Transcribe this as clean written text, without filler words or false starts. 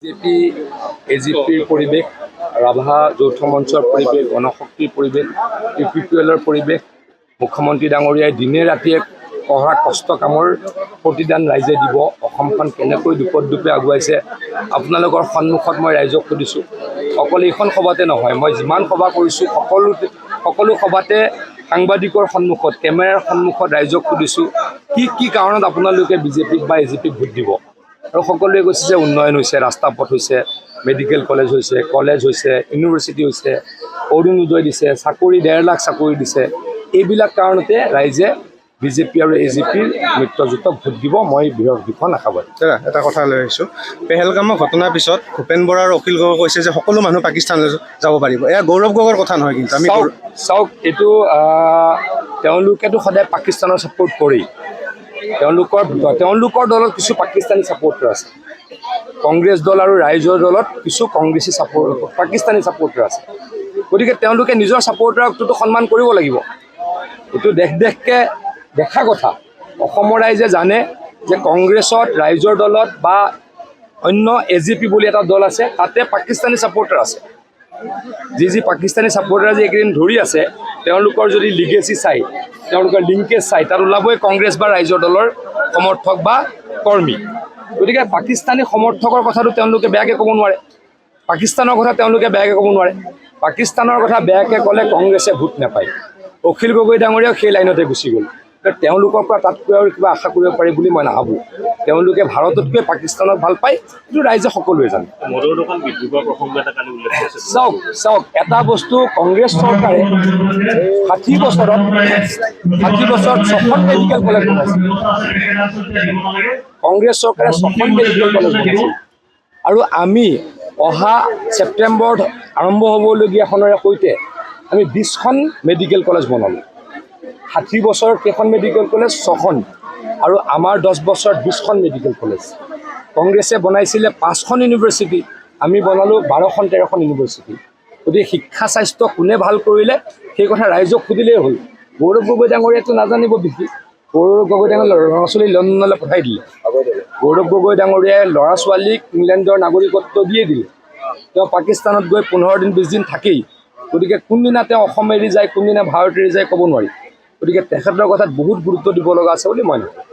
BJP এজিপিৰ পৰিৱেশ, ৰাভা যৌথ মঞ্চৰ পৰিৱেশ, গণশক্তিৰ পৰিৱেশ, UPPLৰ পৰিৱেশ, মুখ্যমন্ত্ৰী ডাঙৰীয়াই দিনে ৰাতিয়ে কৰা কষ্ট কামৰ প্ৰতিদান ৰাইজে দিব। অসমখন কেনেকৈ দুপে আগুৱাইছে আপোনালোকৰ সন্মুখত মই ৰাইজক সুধিছোঁ। অকল এইখন সভাতে নহয়, মই যিমান সভা কৰিছোঁ সকলো সভাতে সাংবাদিকৰ সন্মুখত, কেমেৰাৰ সন্মুখত ৰাইজক সুধিছোঁ কি কাৰণত আপোনালোকে বিজেপিক বা এজিপিক ভোট দিব। আৰু সকলোৱে কৈছে যে উন্নয়ন হৈছে, ৰাস্তা পথ হৈছে, মেডিকেল কলেজ হৈছে, ইউনিভাৰ্চিটি হৈছে, অৰুণোদয় দিছে, চাকৰি 1.5 লাখ চাকৰি দিছে। এইবিলাক কাৰণতে ৰাইজে বিজেপি আৰু এজিপিৰ মিত্ৰজোঁটক ভোট দিব। মই বৃহৎ বিষয় আশাবাদী। এটা কথা লৈ আহিছোঁ, পেহেলগামৰ ঘটনাৰ পিছত ভূপেন বৰা আৰু অখিল গগৈ কৈছে যে সকলো মানুহ পাকিস্তানলৈ যাব পাৰিব। এয়া গৌৰৱ গগৈৰ কথা নহয়, কিন্তু আমি চাওক, এইটো তেওঁলোকেতো সদায় পাকিস্তানৰ ছাপোৰ্ট কৰেই। তেওঁলোকৰ দলত কিছু পাকিস্তানী ছাপোৰ্টাৰ আছে, কংগ্ৰেছ দল আৰু ৰাইজৰ দলত কিছু কংগ্ৰেছী পাকিস্তানী ছাপোৰ্টাৰ আছে। গতিকে তেওঁলোকে নিজৰ ছাপোৰ্টাৰকটোতো সন্মান কৰিব লাগিব। এইটো দেশকে দেখা কথা। অসমৰ ৰাইজে জানে যে কংগ্ৰেছত, ৰাইজৰ দলত বা অন্য এজিপি বুলি এটা দল আছে, তাতে পাকিস্তানী ছাপোৰ্টাৰ আছে। যি পাকিস্তানী ছাপোৰ্টাৰ যি এইকেইদিন ধৰি আছে, তেওঁলোকৰ যদি লিগেচি চাই, তেওঁলোকৰ লিংকেজ চাই, তাত ওলাবই কংগ্ৰেছ বা ৰাইজৰ দলৰ সমৰ্থক বা কৰ্মী। গতিকে পাকিস্তানী সমৰ্থকৰ কথাটো তেওঁলোকে বেয়াকৈ ক'ব নোৱাৰে, পাকিস্তানৰ কথা তেওঁলোকে বেয়াকৈ ক'ব নোৱাৰে। পাকিস্তানৰ কথা বেয়াকৈ ক'লে কংগ্ৰেছে ভোট নাপায়। অখিল গগৈ ডাঙৰীয়াও সেই লাইনতে গুচি গ'ল। তেওঁলোকৰ পৰা তাতকৈ আৰু কিবা আশা কৰিব পাৰি বুলি মই নাভাবোঁ। তেওঁলোকে ভাৰততকৈ পাকিস্তানক ভাল পায়, কিন্তু ৰাইজে সকলোৱে জানে। চাওক, এটা বস্তু, কংগ্ৰেছ চৰকাৰে 60 বছৰত 6খন মেডিকেল কলেজ বনাইছে। কংগ্ৰেছ চৰকাৰে 6খন মেডিকেল কলেজ বনাইছে। আৰু আমি অহা ছেপ্টেম্বৰত আৰম্ভ হ'বলগীয়াখনৰে সৈতে আমি 20খন মেডিকেল কলেজ বনালোঁ। 60 বছৰত কেইখন মেডিকেল কলেজ? 6খন। আৰু আমাৰ 10 বছৰত 20খন মেডিকেল কলেজ। কংগ্ৰেছে বনাইছিলে 5খন ইউনিভাৰ্চিটি, আমি বনালোঁ 12খন 13খন ইউনিভাৰ্চিটি। গতিকে শিক্ষা স্বাস্থ্য কোনে ভাল কৰিলে সেই কথা ৰাইজক সুধিলেই হ'ল। গৌৰৱ গগৈ ডাঙৰীয়াটো নাজানিব বিশেষ। গৌৰৱ গগৈ ডাঙৰীয়া ল'ৰা ছোৱালী লণ্ডনলৈ পঠাই দিলে। গৌৰৱ গগৈ ডাঙৰীয়াই ল'ৰা ছোৱালীক ইংলেণ্ডৰ নাগৰিকত্ব দিয়ে দিলে। তেওঁ পাকিস্তানত গৈ 15 দিন 20 দিন থাকেই। গতিকে কোনদিনা তেওঁ অসম এৰি যায়, কোনদিনা ভাৰত এৰি যায় ক'ব নোৱাৰি। গতিকে তেখেতৰ কথাত বহুত গুৰুত্ব দিব লগা আছে বুলি মই ভাবোঁ।